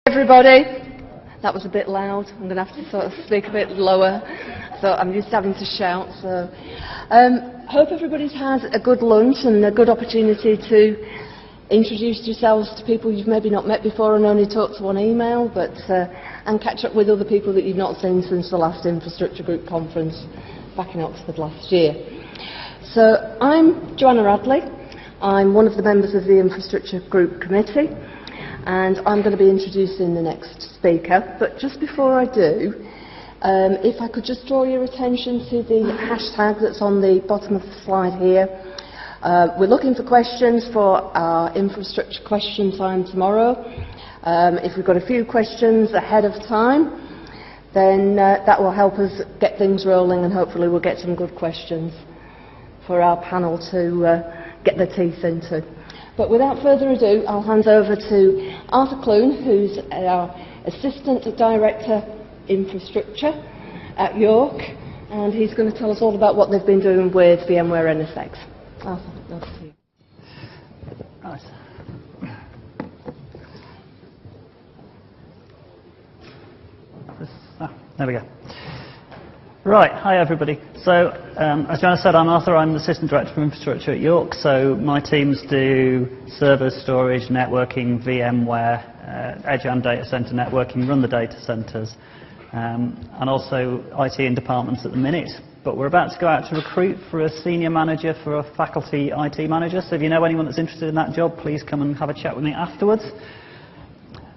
Everybody, that was a bit loud. I'm going to have to sort of speak a bit lower, so I'm used to having to shout. So, hope everybody's had a good lunch and a good opportunity to introduce yourselves to people you've maybe not met before and only talked to on email, but and catch up with other people that you've not seen since the last infrastructure group conference back in Oxford last year. So I'm Joanna Radley. I'm one of the members of the infrastructure group committee, and I'm going to be introducing the next speaker. But just before I do, if I could just draw your attention to the hashtag that's on the bottom of the slide here. We're looking for questions for our infrastructure question time tomorrow. If we've got a few questions ahead of time, then that will help us get things rolling, and hopefully we'll get some good questions for our panel to get their teeth into. But without further ado, I'll hand over to Arthur Clune, who's our Assistant Director Infrastructure at York, and he's going to tell us all about what they've been doing with VMware NSX. Arthur, over to you. Nice. There we go. Right, hi everybody. So, as Joanna said, I'm Arthur. I'm the Assistant Director for Infrastructure at York. So my teams do server, storage, networking, VMware, edge and data center networking, run the data centers, and also IT in departments at the minute. But we're about to go out to recruit for a senior manager for a faculty IT manager. So if you know anyone that's interested in that job, please come and have a chat with me afterwards.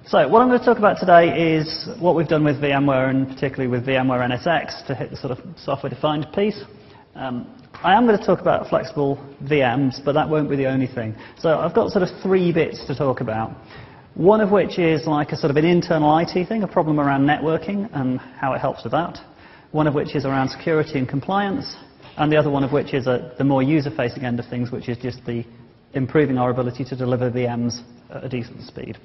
So what I'm going to talk about today is what we've done with VMware, and particularly with VMware NSX, to hit the sort of software-defined piece. I am going to talk about flexible VMs, but that won't be the only thing. So I've got sort of three bits to talk about. One of which is like a sort of an internal IT thing, a problem around networking and how it helps with that. One of which is around security and compliance, and the other one of which is the more user-facing end of things, which is just the improving our ability to deliver VMs at a decent speed.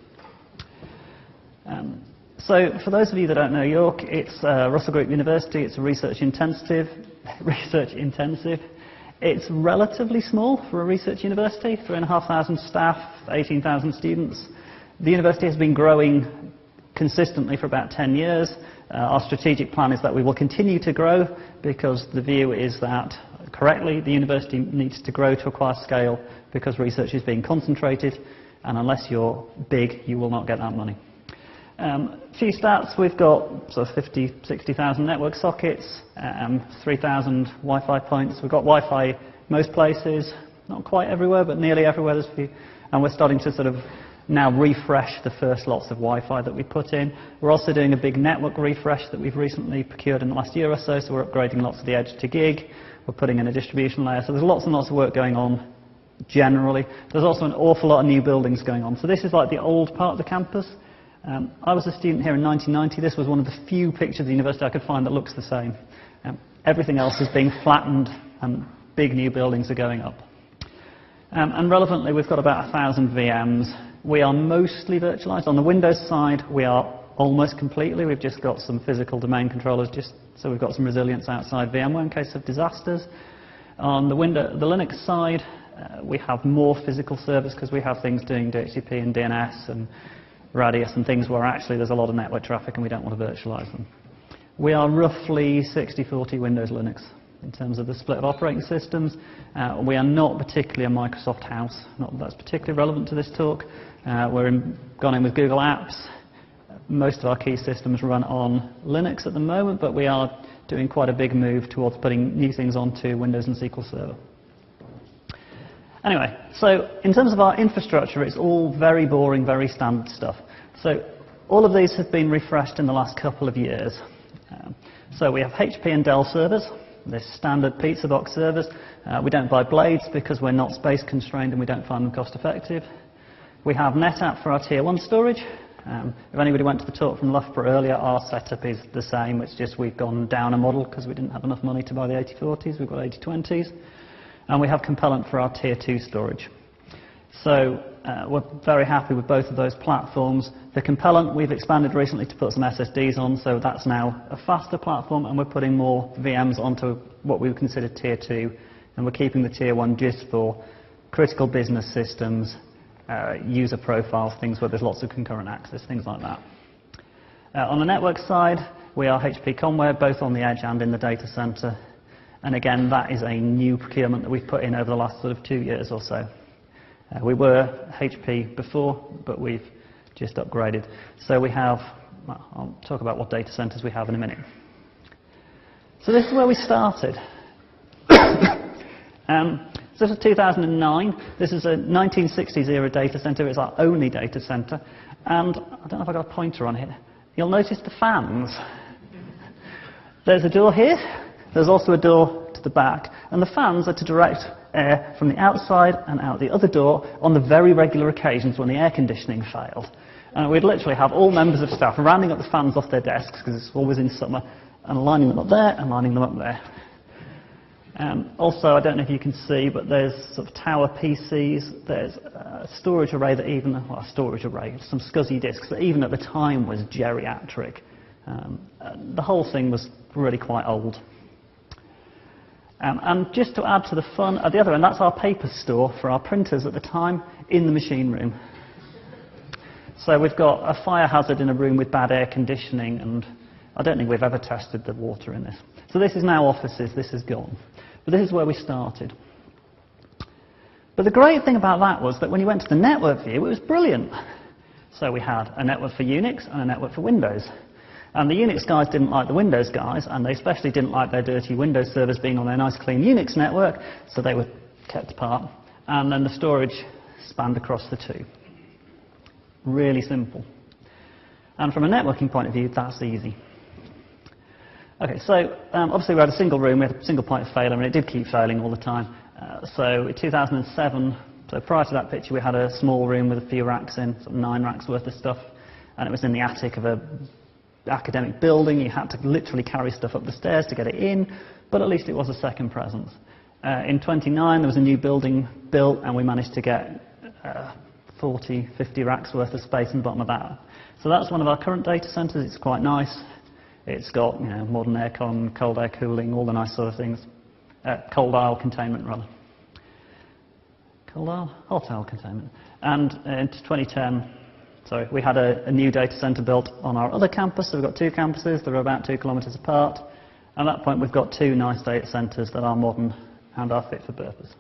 So for those of you that don't know York, it's Russell Group University. It's a research intensive. It's relatively small for a research university, 3,500 staff, 18,000 students. The university has been growing consistently for about 10 years. Our strategic plan is that we will continue to grow, because the view is that, correctly, the university needs to grow to acquire scale, because research is being concentrated, and unless you're big, you will not get that money. Few stats: we've got sort of 60,000 network sockets, 3,000 Wi-Fi points. We've got Wi-Fi most places, not quite everywhere, but nearly everywhere. There's a few, and we're starting to sort of now refresh the first lots of Wi-Fi that we put in. We're also doing a big network refresh that we've recently procured in the last year or so, so we're upgrading lots of the edge to gig. We're putting in a distribution layer, so there's lots and lots of work going on generally. There's also an awful lot of new buildings going on. So this is like the old part of the campus. I was a student here in 1990. This was one of the few pictures of the university I could find that looks the same. Everything else is being flattened, and big new buildings are going up. And relevantly, we've got about 1,000 VMs. We are mostly virtualized. On the Windows side, we are almost completely. We've just got some physical domain controllers, just so we've got some resilience outside VMware in case of disasters. On the Linux side, we have more physical servers, because we have things doing DHCP and DNS and Radius and things where actually there's a lot of network traffic and we don't want to virtualize them. We are roughly 60-40 Windows Linux in terms of the split of operating systems. We are not particularly a Microsoft house. Not that that's particularly relevant to this talk. We're gone in with Google Apps. Most of our key systems run on Linux at the moment, but we are doing quite a big move towards putting new things onto Windows and SQL Server. Anyway, so in terms of our infrastructure, it's all very boring, very standard stuff. So all of these have been refreshed in the last couple of years. So we have HP and Dell servers, they're standard pizza box servers. We don't buy blades because we're not space constrained and we don't find them cost effective. We have NetApp for our tier 1 storage. If anybody went to the talk from Loughborough earlier, our setup is the same. It's just we've gone down a model because we didn't have enough money to buy the 8040s. We've got 8020s. And we have Compellent for our tier 2 storage. So we're very happy with both of those platforms. The Compellent we've expanded recently to put some SSDs on, so that's now a faster platform, and we're putting more VMs onto what we would consider tier 2, and we're keeping the tier 1 just for critical business systems, user profiles, things where there's lots of concurrent access, things like that. On the network side, we are HP Conware, both on the edge and in the data center. And again, that is a new procurement that we've put in over the last sort of 2 years or so. We were HP before, but we've just upgraded. So we have, well, I'll talk about what data centers we have in a minute. So this is where we started. So this is 2009. This is a 1960s era data center. It's our only data center. And I don't know if I've got a pointer on here. You'll notice the fans. There's a door here. There's also a door to the back. And the fans are to direct air from the outside and out the other door on the very regular occasions when the air conditioning failed. And we'd literally have all members of staff rounding up the fans off their desks, because it's always in summer, and lining them up there and lining them up there. Also, I don't know if you can see, but there's sort of tower PCs. There's a storage array that even, well, a storage array, some SCSI disks that even at the time was geriatric. The whole thing was really quite old. And just to add to the fun, at the other end, that's our paper store for our printers at the time in the machine room. So we've got a fire hazard in a room with bad air conditioning, and I don't think we've ever tested the water in this. So this is now offices, this is gone. But this is where we started. But the great thing about that was that when you went to the network view, it was brilliant. So we had a network for Unix and a network for Windows. And the Unix guys didn't like the Windows guys, and they especially didn't like their dirty Windows servers being on their nice clean Unix network, so they were kept apart. And then the storage spanned across the two. Really simple. And from a networking point of view, that's easy. Okay, so obviously we had a single room, we had a single point of failure, and it did keep failing all the time. So in 2007, so prior to that picture, we had a small room with a few racks in, sort of 9 racks worth of stuff, and it was in the attic of an academic building. You had to literally carry stuff up the stairs to get it in, but at least it was a second presence. In 29, there was a new building built, and we managed to get 40, 50 racks worth of space in the bottom of that. So that's one of our current data centers. It's quite nice. It's got, you know, modern aircon, cold air cooling, all the nice sort of things. Cold aisle containment, rather. Cold aisle? Hot aisle containment. And in 2010, sorry, we had a new data center built on our other campus. So we've got 2 campuses. They're about 2 kilometers apart. At that point, we've got 2 nice data centers that are modern and are fit for purpose.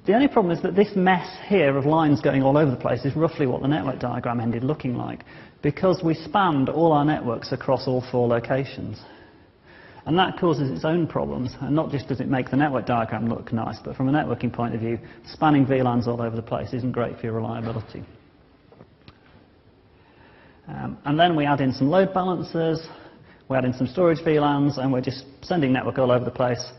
The only problem is that this mess here of lines going all over the place is roughly what the network diagram ended looking like, because we spanned all our networks across all 4 locations. And that causes its own problems, and not just does it make the network diagram look nice, but from a networking point of view, spanning VLANs all over the place isn't great for your reliability. And then we add in some load balancers, we add in some storage VLANs, and we're just sending network all over the place,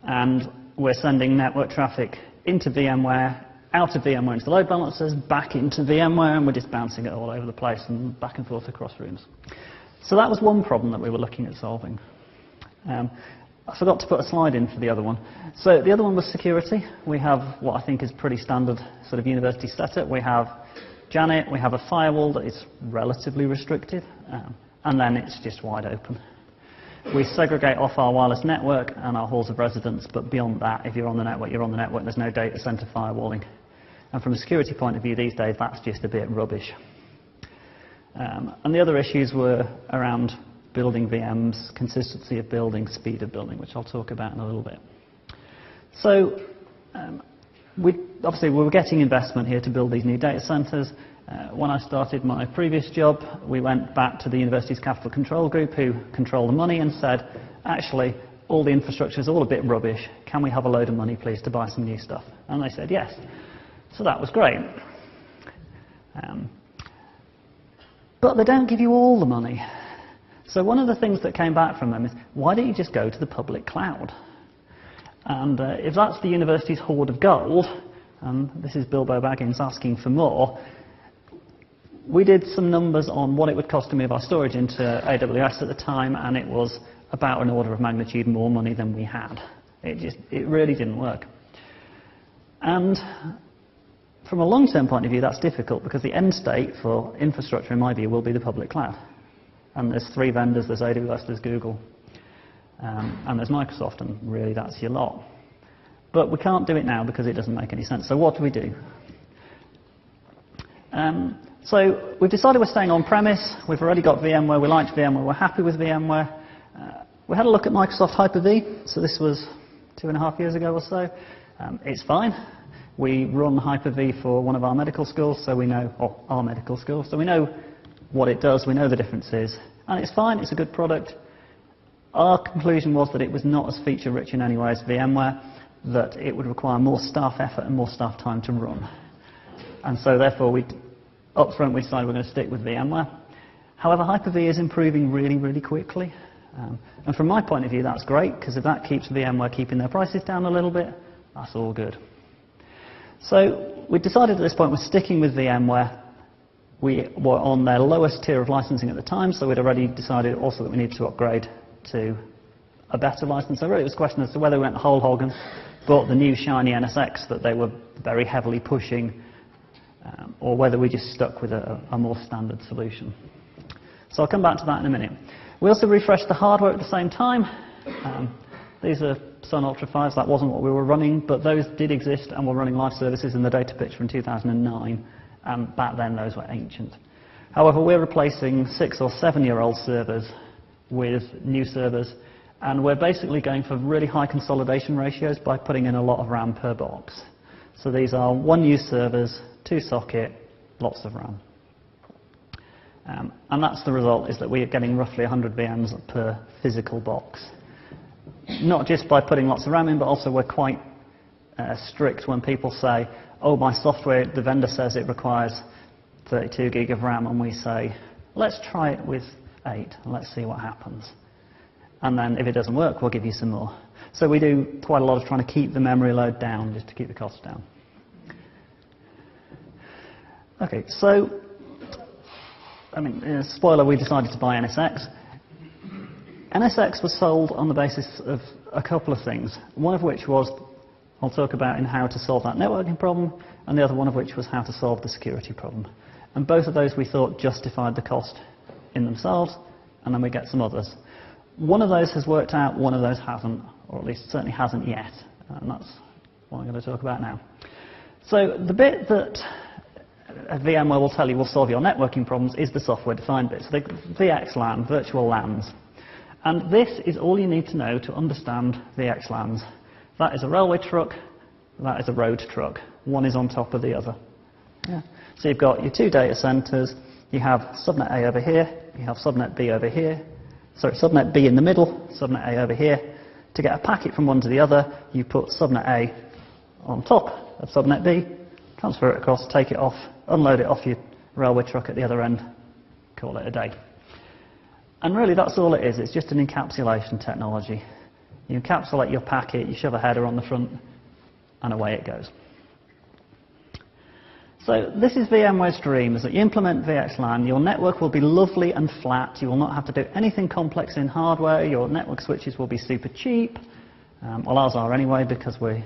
and we're sending network traffic into VMware, out of VMware into the load balancers, back into VMware, and we're just bouncing it all over the place and back and forth across rooms. So that was one problem that we were looking at solving. I forgot to put a slide in for the other one. So the other one was security. We have what I think is pretty standard sort of university setup. We have Janet, we have a firewall that is relatively restricted, and then it's just wide open. We segregate off our wireless network and our halls of residence, but beyond that, if you're on the network, you're on the network. There's no data center firewalling. And from a security point of view these days, that's just a bit rubbish. And the other issues were around building VMs, consistency of building, speed of building, which I'll talk about in a little bit. So obviously we were getting investment here to build these new data centers. When I started my previous job, we went back to the university's capital control group, who control the money, and said, actually, all the infrastructure is all a bit rubbish. Can we have a load of money, please, to buy some new stuff? And they said yes. So that was great. But they don't give you all the money. So one of the things that came back from them is, why don't you just go to the public cloud? And if that's the university's hoard of gold, and this is Bilbo Baggins asking for more, we did some numbers on what it would cost to move our storage into AWS at the time, and it was about an order of magnitude more money than we had. It really didn't work. And from a long-term point of view, that's difficult, because the end state for infrastructure, in my view, will be the public cloud. And there's 3 vendors, there's AWS, there's Google, and there's Microsoft, and really that's your lot. But we can't do it now because it doesn't make any sense. So what do? So we've decided we're staying on-premise. We've already got VMware. We liked VMware. We're happy with VMware. We had a look at Microsoft Hyper-V. So this was 2.5 years ago or so. It's fine. We run Hyper-V for one of our medical schools, so we know, or our medical schools, so we know what it does. We know the differences. And it's fine. It's a good product. Our conclusion was that it was not as feature-rich in any way as VMware, that it would require more staff effort and more staff time to run. And so therefore, up front, we decided we're going to stick with VMware. However, Hyper-V is improving really, really quickly. And from my point of view, that's great, because if that keeps VMware keeping their prices down a little bit, that's all good. So we decided at this point we're sticking with VMware. We were on their lowest tier of licensing at the time, so we'd already decided also that we needed to upgrade to a better license. So really it was a question as to whether we went the whole hog and bought the new shiny NSX that they were very heavily pushing, or whether we just stuck with a more standard solution. So I'll come back to that in a minute. We also refreshed the hardware at the same time. These are Sun Ultra 5s. That wasn't what we were running, but those did exist and were running live services in the data picture in 2009. And back then, those were ancient. However, we're replacing 6- or 7-year-old servers with new servers, and we're basically going for really high consolidation ratios by putting in a lot of RAM per box. So these are 1 new servers, 2 socket, lots of RAM. And that's the result, is that we are getting roughly 100 VMs per physical box. Not just by putting lots of RAM in, but also we're quite strict when people say, oh, my software, the vendor says it requires 32 gig of RAM, and we say, let's try it with 8, and let's see what happens. And then if it doesn't work, we'll give you some more. So we do quite a lot of trying to keep the memory load down, just to keep the costs down. Okay, so, spoiler, we decided to buy NSX. NSX was sold on the basis of a couple of things, one of which was, I'll talk about in how to solve that networking problem, and the other one of which was how to solve the security problem. And both of those we thought justified the cost in themselves, and then we get some others. One of those has worked out, one of those hasn't, or at least certainly hasn't yet, and that's what I'm going to talk about now. So the bit that VMware will tell you will solve your networking problems is the software-defined bit, so the VXLAN, virtual LANs. And this is all you need to know to understand VXLANs. That is a railway truck, that is a road truck. One is on top of the other. Yeah. So you've got your 2 data centers, you have subnet A over here, you have subnet B over here, sorry, subnet B in the middle, subnet A over here. To get a packet from one to the other, you put subnet A on top of subnet B, transfer it across, take it off, unload it off your railway truck at the other end, call it a day. And really that's all it is, it's just an encapsulation technology. You encapsulate your packet, you shove a header on the front, and away it goes. So this is VMware's dream, is that you implement VXLAN, your network will be lovely and flat, you will not have to do anything complex in hardware, your network switches will be super cheap, well ours are anyway because we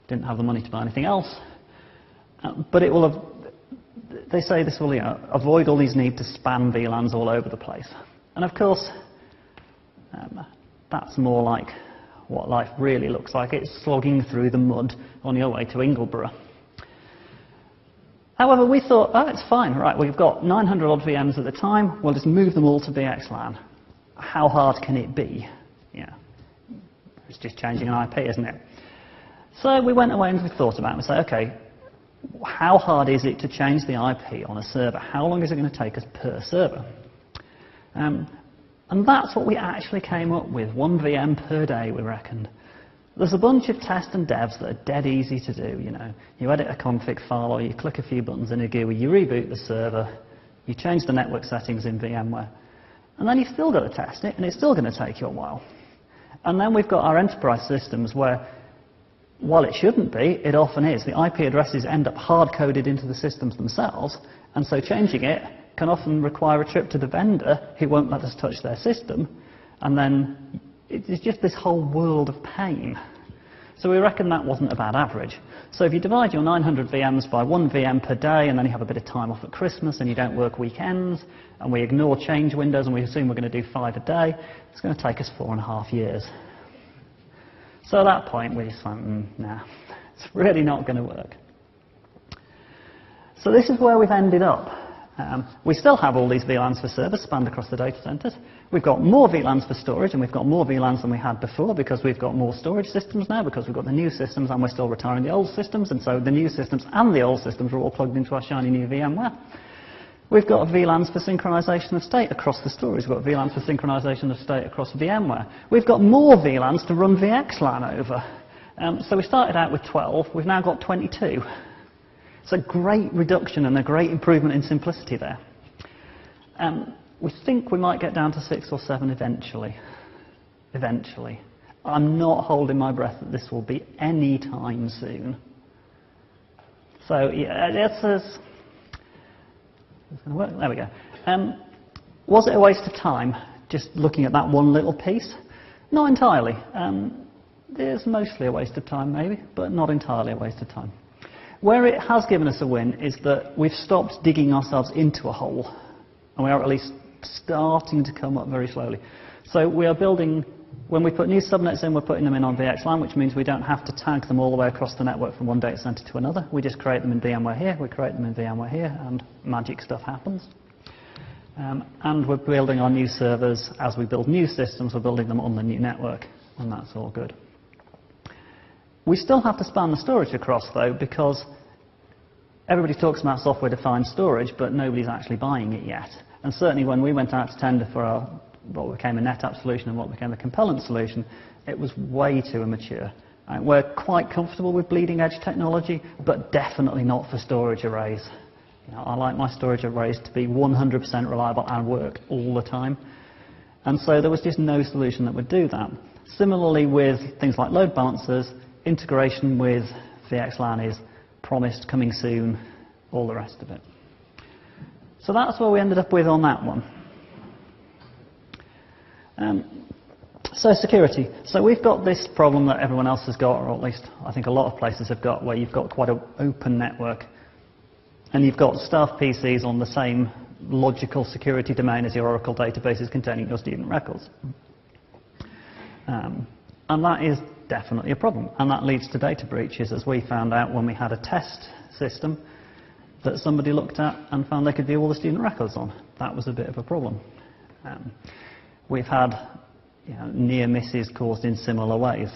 didn't have the money to buy anything else, but it will have, they say this will avoid all these need to span VLANs all over the place. And of course, that's more like what life really looks like. It's slogging through the mud on your way to Ingleborough. However, we thought, oh, it's fine, right, we've got 900 odd VMs at the time, we'll just move them all to VXLAN. How hard can it be? Yeah, it's just changing an IP, isn't it? So we went away and we thought about it and said, okay, how hard is it to change the IP on a server? How long is it going to take us per server? And that's what we actually came up with, 1 VM per day, we reckoned. There's a bunch of test and devs that are dead easy to do, you know. You edit a config file or you click a few buttons in a GUI, you reboot the server, you change the network settings in VMware, and then you've still got to test it, and it's still going to take you a while. And then we've got our enterprise systems where, while it shouldn't be, it often is. The IP addresses end up hard-coded into the systems themselves, and so changing it can often require a trip to the vendor who won't let us touch their system, and then it's just this whole world of pain. So we reckon that wasn't a bad average. So if you divide your 900 VMs by 1 VM per day, and then you have a bit of time off at Christmas, and you don't work weekends, and we ignore change windows, and we assume we're going to do 5 a day, it's going to take us 4.5 years. So at that point, we just went, nah, it's really not going to work. So this is where we've ended up. We still have all these VLANs for servers spanned across the data centers. We've got more VLANs for storage, and we've got more VLANs than we had before because we've got more storage systems now, because we've got the new systems and we're still retiring the old systems, and so the new systems and the old systems are all plugged into our shiny new VMware. We've got VLANs for synchronization of state across the storage. We've got VLANs for synchronization of state across VMware. We've got more VLANs to run VXLAN over. So we started out with 12, we've now got 22. It's a great reduction and a great improvement in simplicity there. We think we might get down to 6 or 7 eventually. Eventually. I'm not holding my breath that this will be any time soon. So yeah, it's going to work. There we go. Was it a waste of time just looking at that one little piece? Not entirely. It's mostly a waste of time maybe, but not entirely a waste of time. Where it has given us a win is that we've stopped digging ourselves into a hole, and we are at least starting to come up very slowly. So we are building, when we put new subnets in, we're putting them in on VXLAN, which means we don't have to tag them all the way across the network from one data center to another. We just create them in VMware here, we create them in VMware here, and magic stuff happens. And we're building our new servers. As we build new systems, we're building them on the new network, and that's all good. We still have to span the storage across, though, because everybody talks about software-defined storage, but nobody's actually buying it yet. And certainly when we went out to tender for our, what became a NetApp solution and what became a Compellent solution, it was way too immature. We're quite comfortable with bleeding-edge technology, but definitely not for storage arrays. You know, I like my storage arrays to be 100% reliable and work all the time. And so there was just no solution that would do that. Similarly with things like load balancers, integration with VXLAN is promised, coming soon, all the rest of it. So that's what we ended up with on that one. So security. So we've got this problem that everyone else has got, or at least I think a lot of places have got, where you've got quite an open network, and you've got staff PCs on the same logical security domain as your Oracle databases containing your student records. And that is definitely a problem, and that leads to data breaches, as we found out when we had a test system that somebody looked at and found they could view all the student records on. That was a bit of a problem. We've had near misses caused in similar ways.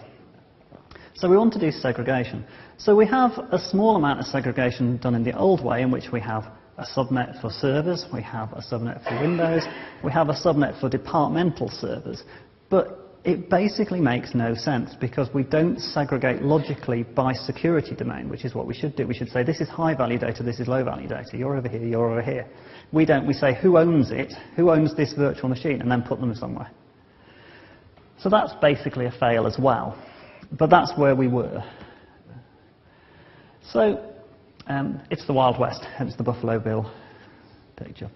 So we want to do segregation. So we have a small amount of segregation done in the old way, in which we have a subnet for servers, we have a subnet for Windows, we have a subnet for departmental servers. But it basically makes no sense, because we don't segregate logically by security domain, which is what we should do. We should say this is high value data, this is low value data, you're over here, you're over here. We don't. We say who owns it, who owns this virtual machine, and then put them somewhere. So that's basically a fail as well. But that's where we were. So it's the Wild West, hence the Buffalo Bill picture.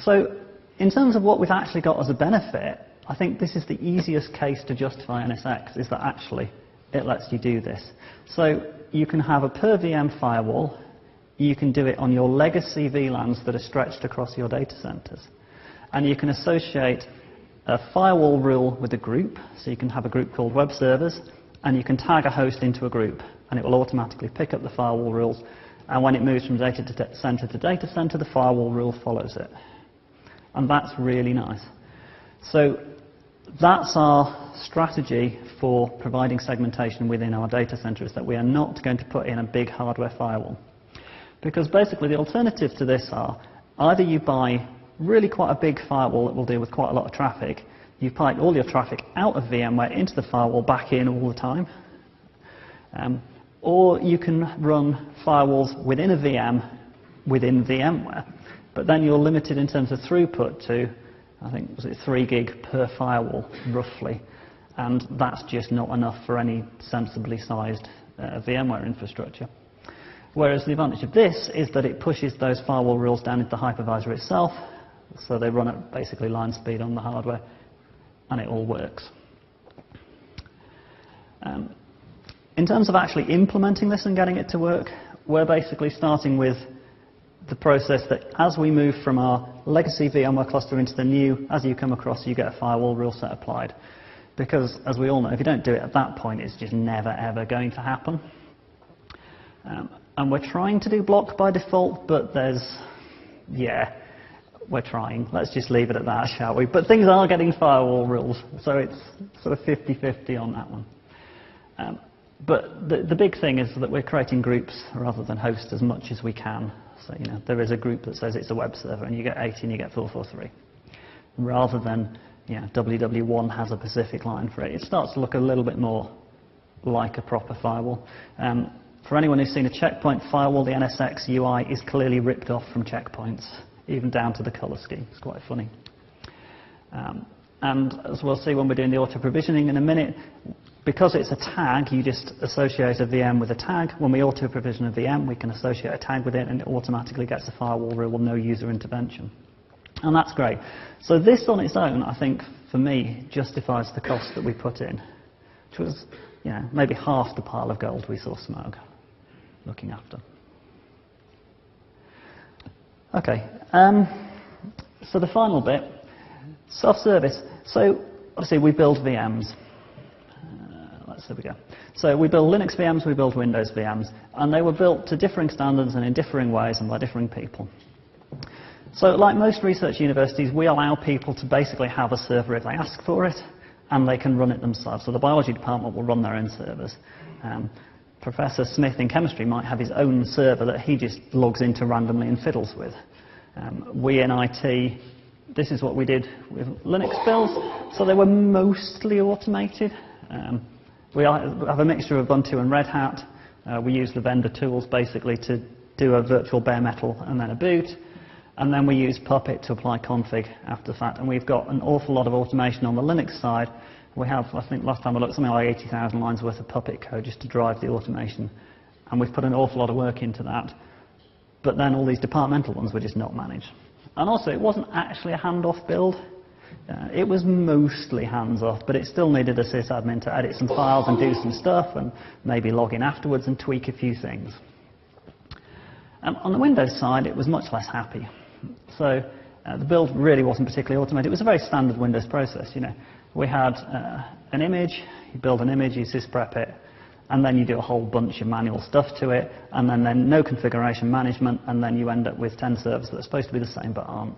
So in terms of what we've actually got as a benefit, I think this is the easiest case to justify NSX, is that actually it lets you do this. So you can have a per VM firewall. You can do it on your legacy VLANs that are stretched across your data centers. And you can associate a firewall rule with a group. So you can have a group called web servers, and you can tag a host into a group, and it will automatically pick up the firewall rules. And when it moves from data center to data center, the firewall rule follows it. And that's really nice. So that's our strategy for providing segmentation within our data center, is that we are not going to put in a big hardware firewall. Because basically the alternatives to this are, either you buy really quite a big firewall that will deal with quite a lot of traffic, you pipe all your traffic out of VMware into the firewall, back in all the time, or you can run firewalls within a VM within VMware, but then you're limited in terms of throughput to, I think, was it 3 gig per firewall, roughly, and that's just not enough for any sensibly sized VMware infrastructure. Whereas the advantage of this is that it pushes those firewall rules down into the hypervisor itself, so they run at basically line speed on the hardware, and it all works. In terms of actually implementing this and getting it to work, we're basically starting with the process that as we move from our legacy VMware cluster into the new, as you come across, you get a firewall rule set applied. Because, as we all know, if you don't do it at that point, it's just never, ever going to happen. And we're trying to do block by default, but yeah, we're trying. Let's just leave it at that, shall we? But things are getting firewall rules, so it's sort of 50-50 on that one. But the big thing is that we're creating groups rather than hosts as much as we can. So, there is a group that says it's a web server, and you get 80 and you get 443. Rather than, WW1 has a Pacific line for it. It starts to look a little bit more like a proper firewall. For anyone who's seen a checkpoint firewall, the NSX UI is clearly ripped off from checkpoints, even down to the color scheme. It's quite funny. And as we'll see when we're doing the auto-provisioning in a minute, because it's a tag, you just associate a VM with a tag. When we auto-provision a VM, we can associate a tag with it, and it automatically gets a firewall rule with no user intervention. And that's great. So this on its own, I think, for me, justifies the cost that we put in, which was maybe half the pile of gold we saw Smog looking after. Okay, so the final bit, self-service. So obviously we build VMs. There we go. So we build Linux VMs, we build Windows VMs, and they were built to differing standards and in differing ways and by differing people. So like most research universities, we allow people to basically have a server if they ask for it, and they can run it themselves. So the biology department will run their own servers. Professor Smith in chemistry might have his own server that he just logs into randomly and fiddles with. We in IT, this is what we did with Linux builds, so they were mostly automated. We have a mixture of Ubuntu and Red Hat. We use the vendor tools basically to do a virtual bare metal and then a boot. And then we use Puppet to apply config after the fact. And we've got an awful lot of automation on the Linux side. We have, I think last time I looked, something like 80,000 lines worth of Puppet code just to drive the automation. And we've put an awful lot of work into that. But then all these departmental ones were just not managed. And also, it wasn't actually a handoff build. It was mostly hands-off, but it still needed a sysadmin to edit some files and do some stuff and maybe log in afterwards and tweak a few things. On the Windows side, it was much less happy. So the build really wasn't particularly automated. It was a very standard Windows process. We had an image, you build an image, you sysprep it, and then you do a whole bunch of manual stuff to it, and then no configuration management, and then you end up with 10 servers that are supposed to be the same but aren't.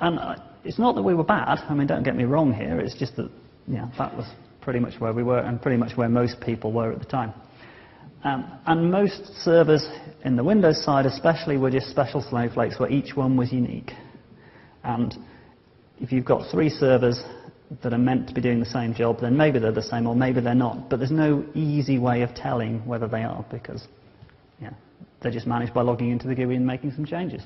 And it's not that we were bad. I mean, don't get me wrong here. It's just that that was pretty much where we were and pretty much where most people were at the time. And most servers in the Windows side especially were just special snowflakes where each one was unique. And if you've got 3 servers that are meant to be doing the same job, then maybe they're the same or maybe they're not. But there's no easy way of telling whether they are because they're just managed by logging into the GUI and making some changes.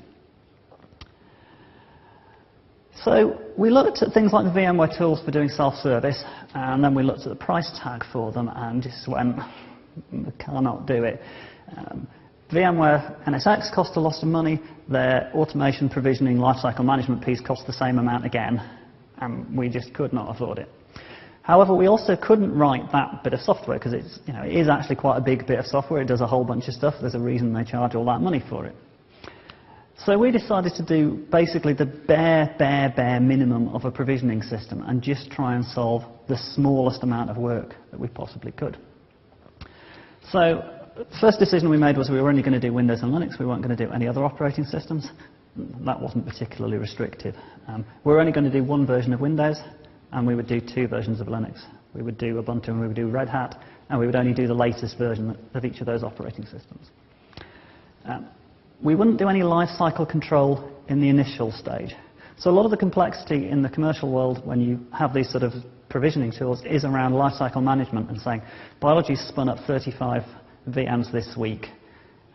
So we looked at things like the VMware tools for doing self-service, and then we looked at the price tag for them and just went, we cannot do it. VMware NSX cost a lot of money. Their automation, provisioning, lifecycle management piece cost the same amount again, and we just could not afford it. However, we also couldn't write that bit of software because it is actually quite a big bit of software. It does a whole bunch of stuff. There's a reason they charge all that money for it. So we decided to do basically the bare minimum of a provisioning system and just try and solve the smallest amount of work that we possibly could. So the first decision we made was we were only going to do Windows and Linux. We weren't going to do any other operating systems. That wasn't particularly restrictive. We were only going to do 1 version of Windows, and we would do 2 versions of Linux. We would do Ubuntu and we would do Red Hat, and we would only do the latest version of each of those operating systems. We wouldn't do any lifecycle control in the initial stage. So a lot of the complexity in the commercial world when you have these sort of provisioning tools is around lifecycle management and saying, biology's spun up 35 VMs this week.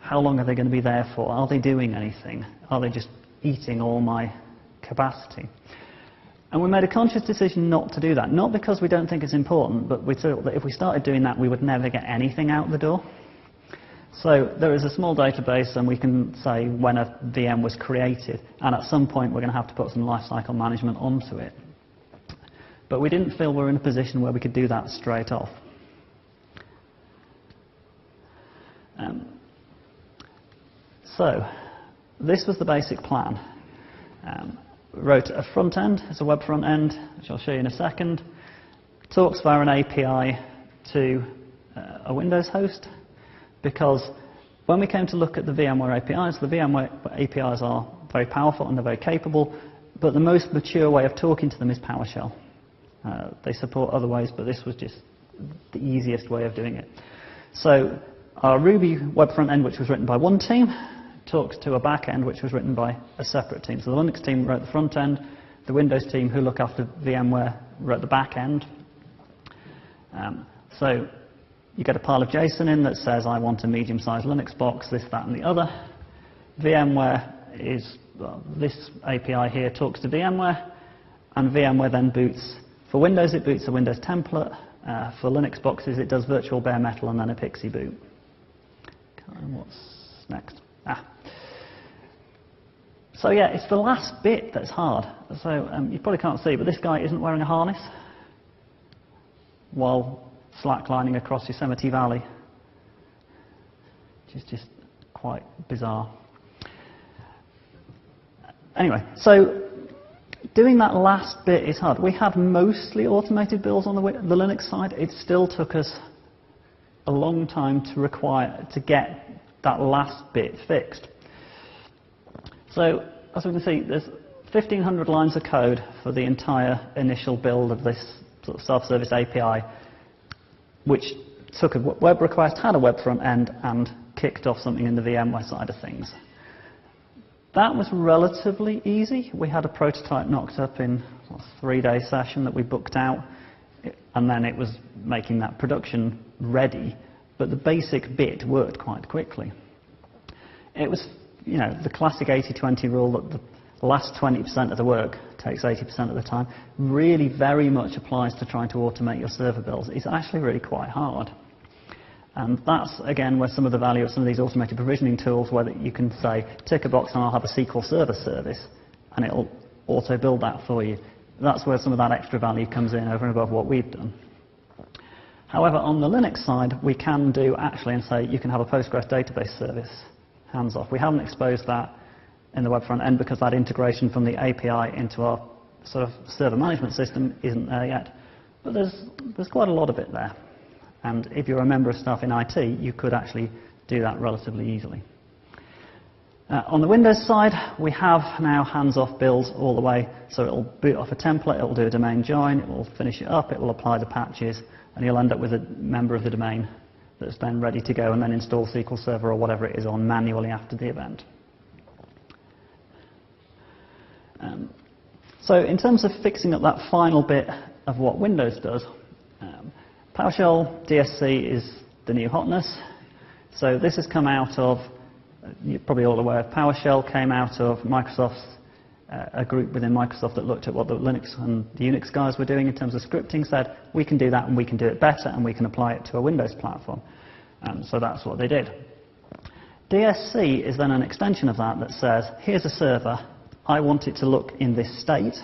How long are they going to be there for? Are they doing anything? Are they just eating all my capacity? And we made a conscious decision not to do that. Not because we don't think it's important, but we thought that if we started doing that, we would never get anything out the door. So there is a small database, and we can say when a VM was created, and at some point we're going to have to put some lifecycle management onto it. But we didn't feel we were in a position where we could do that straight off. So this was the basic plan. We wrote a front end, it's a web front end, which I'll show you in a second. It talks via an API to a Windows host, because When we came to look at the VMware APIs, the VMware APIs are very powerful and they're very capable, but the most mature way of talking to them is PowerShell. They support other ways, but this was just the easiest way of doing it. So our Ruby web front end, which was written by one team, talks to a back end, which was written by a separate team. So the Linux team wrote the front end, the Windows team, who look after VMware, wrote the back end. So you get a pile of JSON in that says, I want a medium-sized Linux box, this, that, and the other. VMware is, well, this API here talks to VMware, and VMware then boots. For Windows, it boots a Windows template. For Linux boxes, it does virtual bare metal and then a PXE boot. What's next? So yeah, it's the last bit that's hard. So you probably can't see, but this guy isn't wearing a harness while slacklining across Yosemite Valley, which is just quite bizarre. Anyway, so doing that last bit is hard. We had mostly automated builds on the Linux side. It still took us a long time to get that last bit fixed. So, as we can see, there's 1,500 lines of code for the entire initial build of this sort of self-service API, which took a web request, had a web front end, and kicked off something in the VMware side of things. That was relatively easy. We had a prototype knocked up in a 3-day session that we booked out, and then it was making that production ready. But the basic bit worked quite quickly. It was, you know, the classic 80-20 rule that the last 20% of the work takes 80% of the time really very much applies to trying to automate your server builds. It's actually really quite hard. And that's, again, where some of the value of some of these automated provisioning tools, where you can say, tick a box and I'll have a SQL Server service, and it'll auto-build that for you. That's where some of that extra value comes in over and above what we've done. However, on the Linux side, we can do actually and say you can have a Postgres database service, hands off. We haven't exposed that in the web front end because that integration from the API into our sort of server management system isn't there yet. But there's quite a lot of it there. And if you're a member of staff in IT, you could actually do that relatively easily. On the Windows side, we have now hands-off builds all the way. So it'll boot off a template, it'll do a domain join, it will finish it up, it will apply the patches, and you'll end up with a member of the domain that's then ready to go and then install SQL Server or whatever it is on manually after the event. So in terms of fixing up that final bit of what Windows does, PowerShell DSC is the new hotness. So this has come out of, you're probably all aware of PowerShell, came out of Microsoft's, a group within Microsoft that looked at what the Linux and the Unix guys were doing in terms of scripting, said we can do that and we can do it better and we can apply it to a Windows platform. So that's what they did. DSC is then an extension of that that says, here's a server, I want it to look in this state,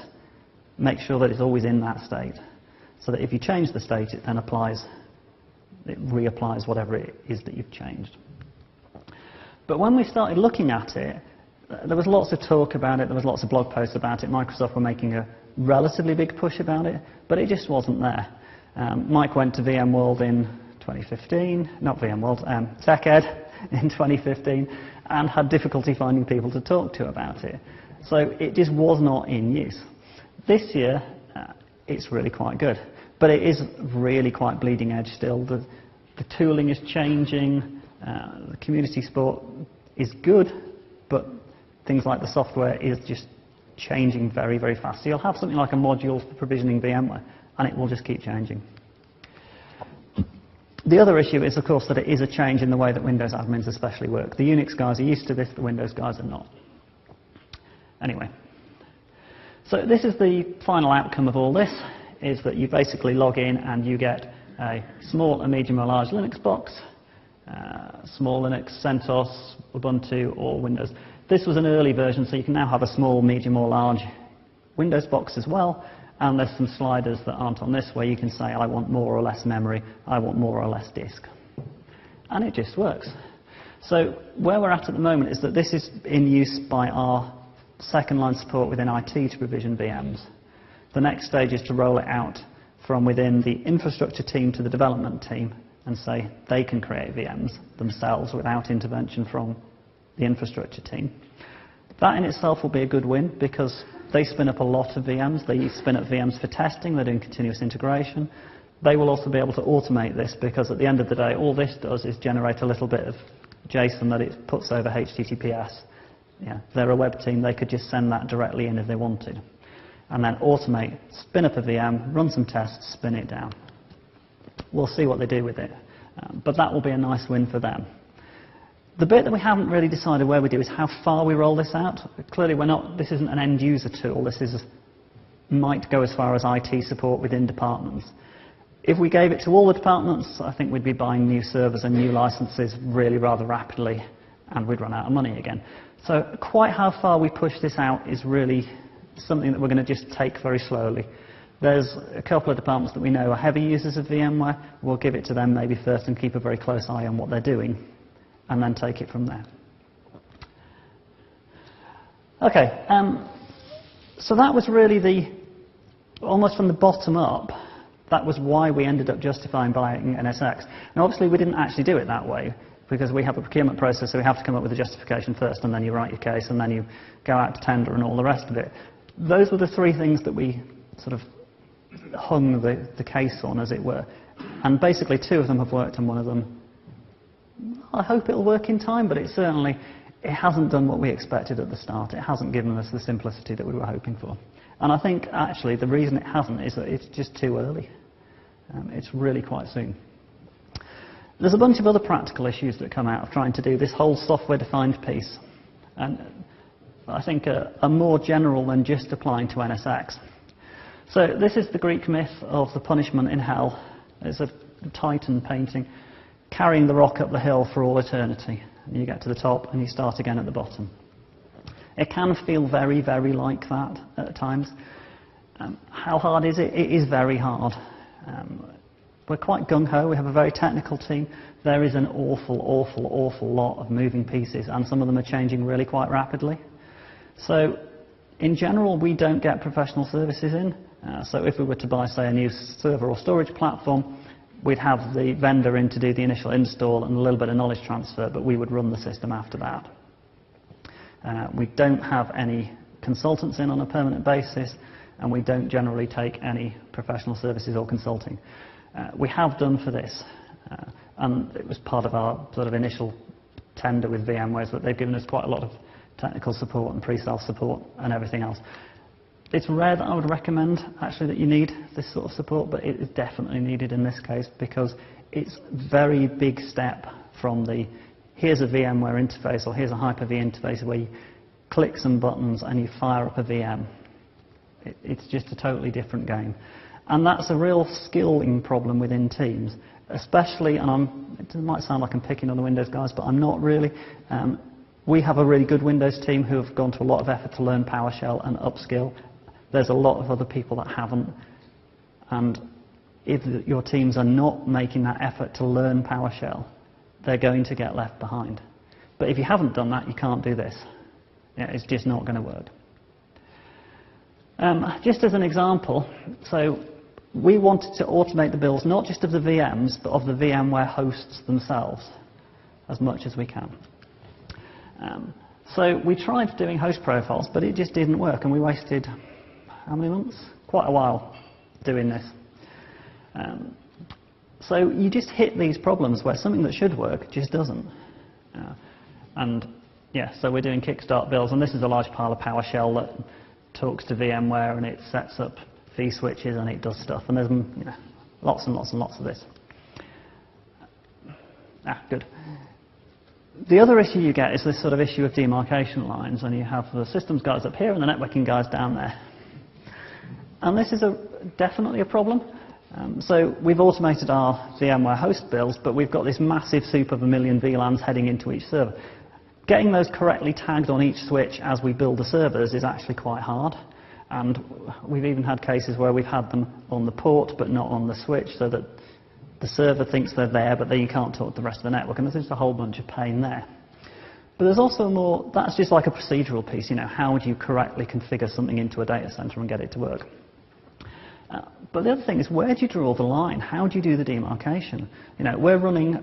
make sure that it's always in that state. So that if you change the state, it then applies, it reapplies whatever it is that you've changed. But when we started looking at it, there was lots of talk about it, there was lots of blog posts about it. Microsoft were making a relatively big push about it, but it just wasn't there. Mike went to VMworld in 2015, not VMworld, TechEd in 2015, and had difficulty finding people to talk to about it. So it just was not in use. This year, it's really quite good. But it is really quite bleeding edge still. The tooling is changing, the community support is good, but things like the software is just changing very, very fast. So you'll have something like a module for provisioning VMware, and it will just keep changing. The other issue is, of course, that it is a change in the way that Windows admins especially work. The Unix guys are used to this, the Windows guys are not. Anyway. So this is the final outcome of all this, is that you basically log in and you get a small, a medium, or large Linux box, small Linux, CentOS, Ubuntu, or Windows. This was an early version, so you can now have a small, medium, or large Windows box as well, and there's some sliders that aren't on this where you can say, I want more or less memory, I want more or less disk. And it just works. So where we're at the moment is that this is in use by our second-line support within IT to provision VMs. The next stage is to roll it out from within the infrastructure team to the development team, and say they can create VMs themselves without intervention from the infrastructure team. That in itself will be a good win because they spin up a lot of VMs. They spin up VMs for testing. They're doing continuous integration. They will also be able to automate this because at the end of the day, all this does is generate a little bit of JSON that it puts over HTTPS. Yeah, if they're a web team, they could just send that directly in if they wanted. And then automate, spin up a VM, run some tests, spin it down. We'll see what they do with it. But that will be a nice win for them. The bit that we haven't really decided where we do is how far we roll this out. Clearly, this isn't an end-user tool. This might go as far as IT support within departments. If we gave it to all the departments, I think we'd be buying new servers and new licenses really rather rapidly, and we'd run out of money again. So quite how far we push this out is really something that we're going to just take very slowly. There's a couple of departments that we know are heavy users of VMware. We'll give it to them maybe first and keep a very close eye on what they're doing, and then take it from there. Okay, so that was really almost from the bottom up, that was why we ended up justifying buying NSX. Now obviously we didn't actually do it that way, because we have a procurement process, so we have to come up with a justification first, and then you write your case, and then you go out to tender and all the rest of it. Those were the three things that we sort of hung the case on, as it were. And basically two of them have worked, and one of them, I hope it'll work in time, but it hasn't done what we expected at the start. It hasn't given us the simplicity that we were hoping for. And I think actually the reason it hasn't is that it's just too early. It's really quite soon. There's a bunch of other practical issues that come out of trying to do this whole software-defined piece. And I think are more general than just applying to NSX. So this is the Greek myth of the punishment in hell. It's a Titan painting carrying the rock up the hill for all eternity. And you get to the top and you start again at the bottom. It can feel very, very like that at times. How hard is it? It is very hard. We're quite gung-ho. We have a very technical team. There is an awful lot of moving pieces, and some of them are changing really quite rapidly. So in general, we don't get professional services in. So if we were to buy, say, a new server or storage platform, we'd have the vendor in to do the initial install and a little bit of knowledge transfer, but we would run the system after that. We don't have any consultants in on a permanent basis, and we don't generally take any professional services or consulting. We have done for this, and it was part of our sort of initial tender with VMware, that they've given us quite a lot of technical support and pre-sale support and everything else. It's rare that I would recommend actually that you need this sort of support, but it is definitely needed in this case because it's a very big step from here's a VMware interface or here's a Hyper-V interface where you click some buttons and you fire up a VM. It's just a totally different game. And that's a real skilling problem within teams, especially, and it might sound like I'm picking on the Windows guys, but I'm not really. We have a really good Windows team who have gone to a lot of effort to learn PowerShell and upskill. There's a lot of other people that haven't. And if your teams are not making that effort to learn PowerShell, they're going to get left behind. But if you haven't done that, you can't do this. It's just not going to work. Just as an example, so we wanted to automate the builds not just of the VMs, but of the VMware hosts themselves as much as we can. So we tried doing host profiles, but it just didn't work, and we wasted, how many months? Quite a while doing this. So you just hit these problems where something that should work just doesn't. And yeah, so we're doing kickstart builds, and this is a large pile of PowerShell that talks to VMware, and it sets up vSwitches, and it does stuff. And there's lots and lots and lots of this. Good. The other issue you get is this sort of issue of demarcation lines, and you have the systems guys up here and the networking guys down there. And this is definitely a problem. So we've automated our VMware host builds, but we've got this massive soup of 1 million VLANs heading into each server. Getting those correctly tagged on each switch as we build the servers is actually quite hard. And we've even had cases where we've had them on the port but not on the switch, so that the server thinks they're there, but then you can't talk to the rest of the network, and there's just a whole bunch of pain there. But there's also that's just like a procedural piece, how would you correctly configure something into a data center and get it to work? But the other thing is, where do you draw the line? How do you do the demarcation? You know, we're running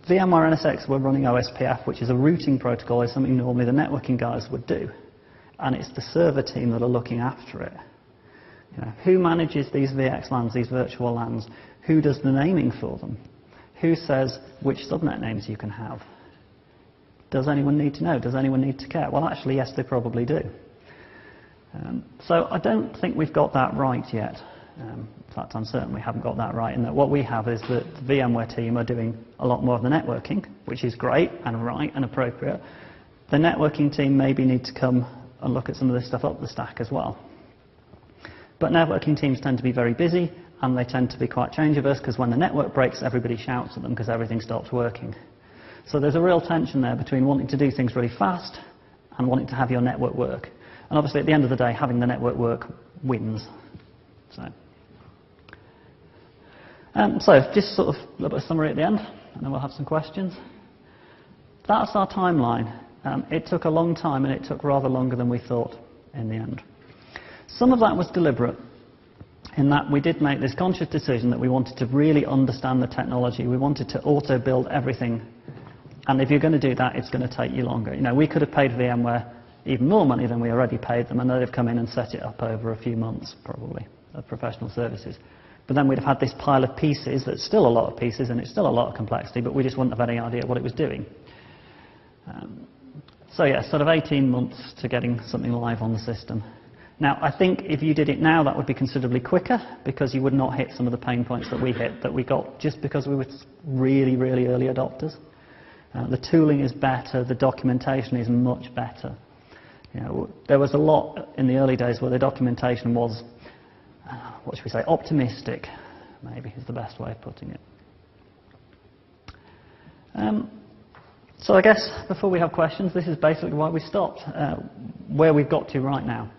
VMware NSX, we're running OSPF, which is a routing protocol, is something normally the networking guys would do. And it's the server team that are looking after it. You know, who manages these VXLANs, these virtual LANs? Who does the naming for them? Who says which subnet names you can have? Does anyone need to know? Does anyone need to care? Well, actually, yes, they probably do. So I don't think we've got that right yet. In fact, I'm certain we haven't got that right, and that what we have is that the VMware team are doing a lot more of the networking, which is great and right and appropriate. The networking team maybe need to come and look at some of this stuff up the stack as well. But networking teams tend to be very busy, and they tend to be quite change averse, because when the network breaks, everybody shouts at them because everything stops working. So there's a real tension there between wanting to do things really fast and wanting to have your network work. And obviously, at the end of the day, having the network work wins. So just sort of a little bit of summary at the end, and then we'll have some questions. That's our timeline. It took a long time, and it took rather longer than we thought in the end. Some of that was deliberate, in that we did make this conscious decision that we wanted to really understand the technology. We wanted to auto-build everything. And if you're going to do that, it's going to take you longer. You know, we could have paid VMware even more money than we already paid them, and they'd have come in and set it up over a few months, probably, of professional services. But then we'd have had this pile of pieces that's still a lot of pieces, and it's still a lot of complexity, but we just wouldn't have any idea what it was doing. So yeah, sort of 18 months to getting something live on the system. Now, I think if you did it now, that would be considerably quicker, because you would not hit some of the pain points that we hit, that we got just because we were really, really early adopters. The tooling is better, the documentation is much better. You know, there was a lot in the early days where the documentation was, what should we say, optimistic, maybe is the best way of putting it. So I guess before we have questions, this is basically why we stopped, where we've got to right now.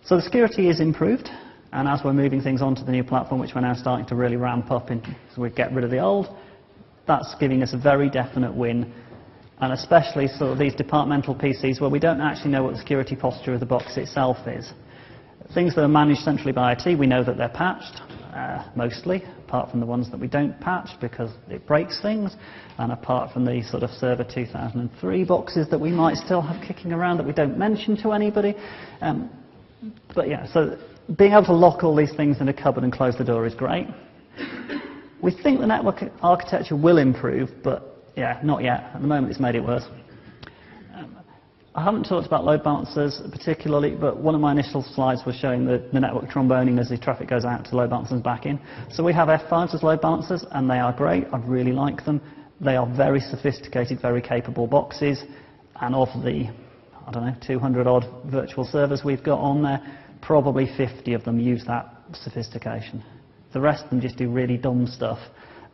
So the security is improved, and as we're moving things onto the new platform, which we're now starting to really ramp up in, so we get rid of the old, that's giving us a very definite win, and especially sort of these departmental PCs where we don't actually know what the security posture of the box itself is. Things that are managed centrally by IT, we know that they're patched, mostly, apart from the ones that we don't patch because it breaks things, and apart from the sort of Server 2003 boxes that we might still have kicking around that we don't mention to anybody. But yeah, so being able to lock all these things in a cupboard and close the door is great. We think the network architecture will improve, but yeah, not yet. At the moment, it's made it worse. I haven't talked about load balancers particularly, but one of my initial slides was showing the network tromboning as the traffic goes out to load balancers back in. So we have F5s as load balancers, and they are great. I really like them. They are very sophisticated, very capable boxes, and of the, I don't know, 200-odd virtual servers we've got on there, probably 50 of them use that sophistication. The rest of them just do really dumb stuff.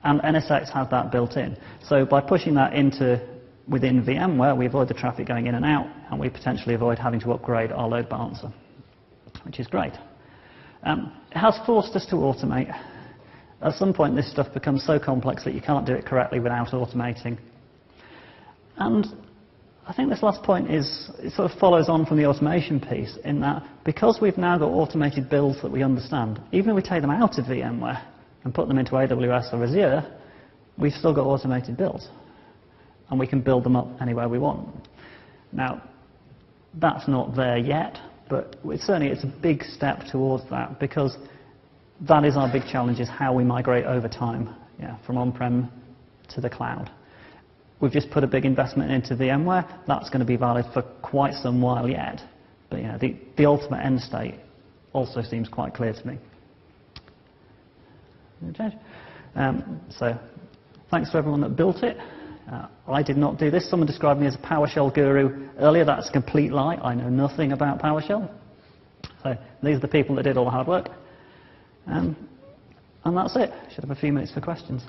And NSX has that built in. So by pushing that into within VMware, we avoid the traffic going in and out, and we potentially avoid having to upgrade our load balancer, which is great. It has forced us to automate. At some point, this stuff becomes so complex that you can't do it correctly without automating. And I think this last point is, it sort of follows on from the automation piece, in that because we've now got automated builds that we understand, even if we take them out of VMware and put them into AWS or Azure, we've still got automated builds. And we can build them up anywhere we want. Now, that's not there yet, but certainly it's a big step towards that, because that is our big challenge, is how we migrate over time, from on-prem to the cloud. We've just put a big investment into VMware. That's going to be valid for quite some while yet. But the ultimate end state also seems quite clear to me. So thanks to everyone that built it. I did not do this. Someone described me as a PowerShell guru earlier. That's a complete lie. I know nothing about PowerShell. So these are the people that did all the hard work. And that's it. Should have a few minutes for questions.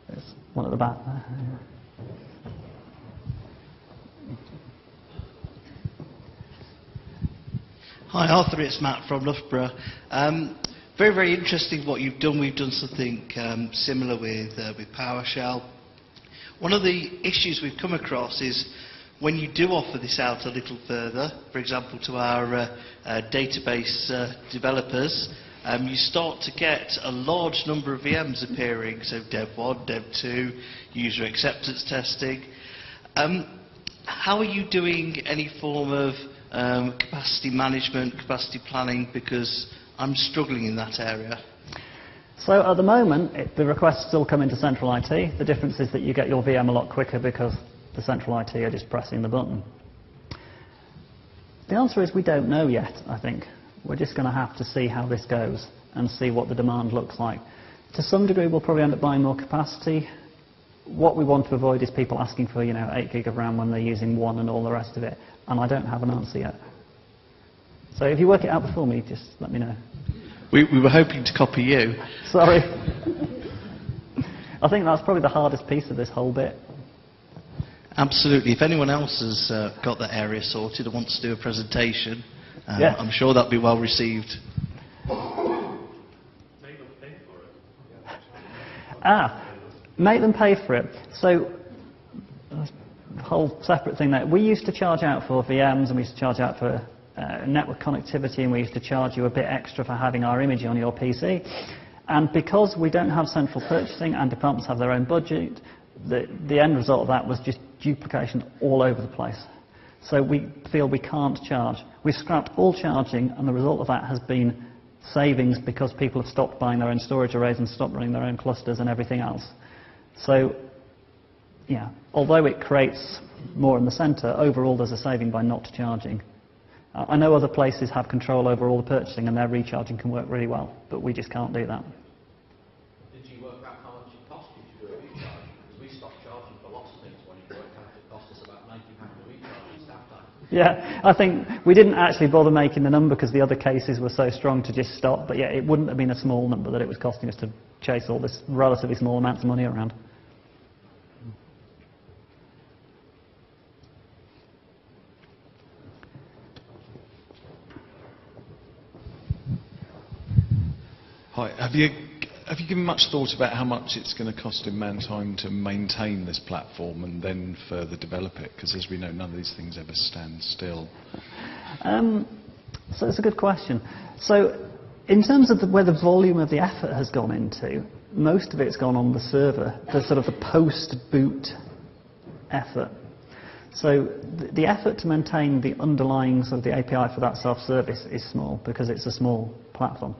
There's one at the back there. Hi Arthur, it's Matt from Loughborough. Very, very interesting what you've done. We've done something similar with PowerShell. One of the issues we've come across is when you do offer this out a little further, for example to our database developers, you start to get a large number of VMs appearing, so Dev 1, Dev 2, user acceptance testing. How are you doing any form of capacity management, capacity planning, because I'm struggling in that area? So at the moment, the requests still come into central IT. The difference is that you get your VM a lot quicker because the central IT are just pressing the button. The answer is we don't know yet, I think. We're just going to have to see how this goes and see what the demand looks like. To some degree, we'll probably end up buying more capacity. What we want to avoid is people asking for, 8 gig of RAM when they're using 1 and all the rest of it. And I don't have an answer yet. So if you work it out before me, just let me know. We were hoping to copy you. Sorry. I think that's probably the hardest piece of this whole bit. Absolutely. If anyone else has got that area sorted and wants to do a presentation, yes. I'm sure that'll be well received. Make them pay for it. So, a whole separate thing there. We used to charge out for VMs, and we used to charge out for network connectivity, and we used to charge you a bit extra for having our image on your PC. And because we don't have central purchasing and departments have their own budget, the end result of that was just duplication all over the place. So we feel we can't charge. We've scrapped all charging, and the result of that has been savings because people have stopped buying their own storage arrays and stopped running their own clusters and everything else. So, yeah, although it creates more in the centre, overall there's a saving by not charging. I know other places have control over all the purchasing and their recharging can work really well, but we just can't do that. Did you work out how much it cost you to do a recharge? Because we stopped charging for lots of things when it worked out it cost us about £90 a recharge in staff time. Yeah, I think we didn't actually bother making the number because the other cases were so strong to just stop, but yeah, it wouldn't have been a small number that it was costing us to chase all this relatively small amounts of money around. Hi, have you given much thought about how much it's going to cost in man-time to maintain this platform and then further develop it? Because as we know, none of these things ever stand still. So it's a good question. So in terms of where the volume of the effort has gone into, most of it's gone on the server, the sort of the post-boot effort. So the effort to maintain the underlying sort of the API for that self-service is small because it's a small platform.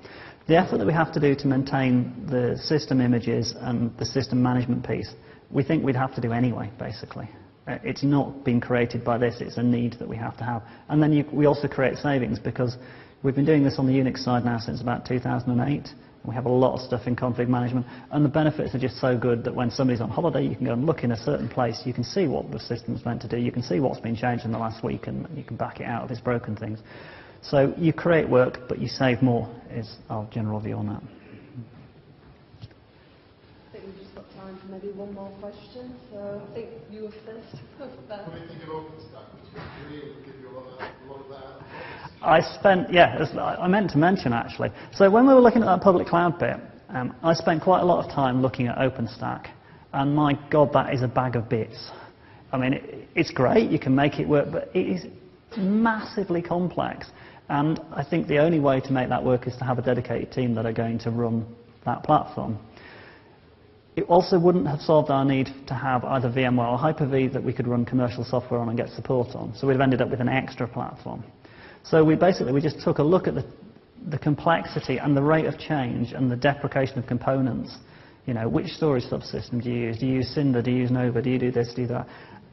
The effort that we have to do to maintain the system images and the system management piece, we think we'd have to do anyway, basically. It's not been created by this, it's a need that we have to have. And then we also create savings because we've been doing this on the Unix side now since about 2008. We have a lot of stuff in config management, and the benefits are just so good that when somebody's on holiday, you can go and look in a certain place, you can see what the system's meant to do, you can see what's been changed in the last week, and you can back it out if it's broken things. So you create work, but you save more, is our general view on that. I think we've just got time for maybe one more question, so I think you were first. What do you think of OpenStack? Will give you a lot of that? I meant to mention actually. So when we were looking at that public cloud bit, I spent quite a lot of time looking at OpenStack, and my God, that is a bag of bits. I mean, it's great, you can make it work, but it is massively complex. And I think the only way to make that work is to have a dedicated team that are going to run that platform. It also wouldn't have solved our need to have either VMware or Hyper-V that we could run commercial software on and get support on. So we'd have ended up with an extra platform. So we just took a look at the complexity and the rate of change and the deprecation of components. You know, which storage subsystem do you use? Do you use Cinder? Do you use Nova? Do you do this, do that?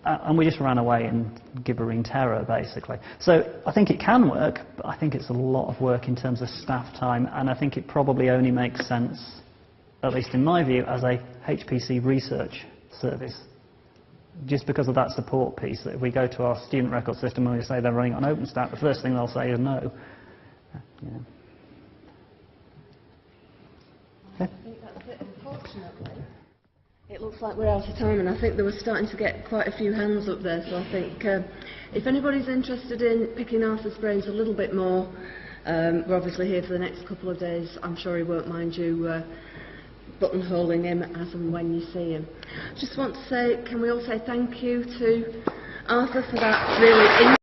And we just ran away in gibbering terror, basically. So I think it can work, but I think it's a lot of work in terms of staff time, and I think it probably only makes sense, at least in my view, as a HPC research service. Just because of that support piece, that if we go to our student record system and we say they're running on OpenStack, the first thing they'll say is no. Yeah. I think that's it, unfortunately. It looks like we're out of time, and I think they were starting to get quite a few hands up there, so I think if anybody's interested in picking Arthur's brains a little bit more, we're obviously here for the next couple of days. I'm sure he won't mind you buttonholing him as and when you see him. Just want to say, can we all say thank you to Arthur for that really